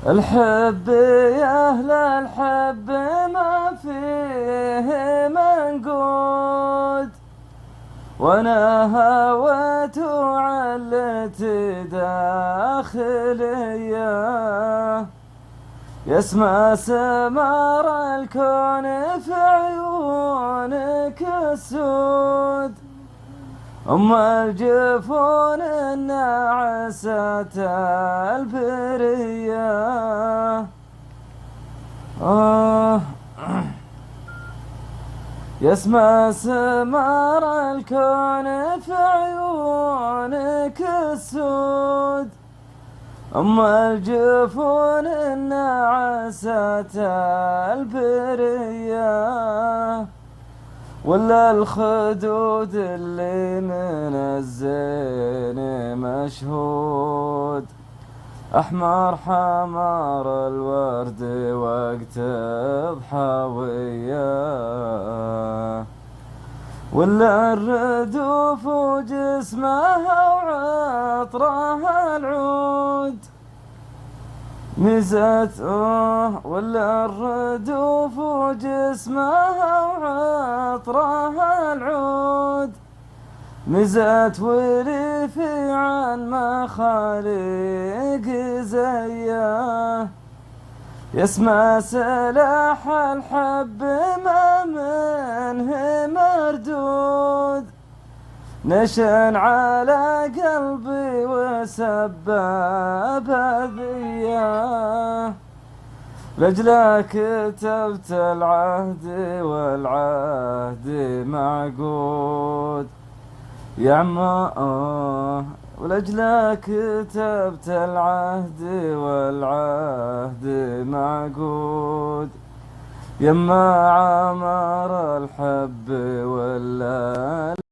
الحب يا أهل الحب ما فيه منقود، وانا هويت وعلت داخليه، يسمى سمار الكون في عيونك السود، أم الجفون الناعسات البرية. يسمى سمار الكون في عيونك السود، أم الجفون الناعسات البرية، ولا الخدود اللي من الزين مشهود، أحمر حمار الورد وقت الضحاوية، ولا الردوف وجسمها وعطرها العود، ميزات ولا الردوف وجسمها وعطرها العود، مزات وريفي عن مخاليق زيه، يسمى سلاح الحب ما منه مردود، نشن على قلبي وسباب ذيه، لأجلك كتبت العهد والعهد معقود يا عما، ولأجلك كتبت العهد والعهد معقود، يما عمر الحب ولا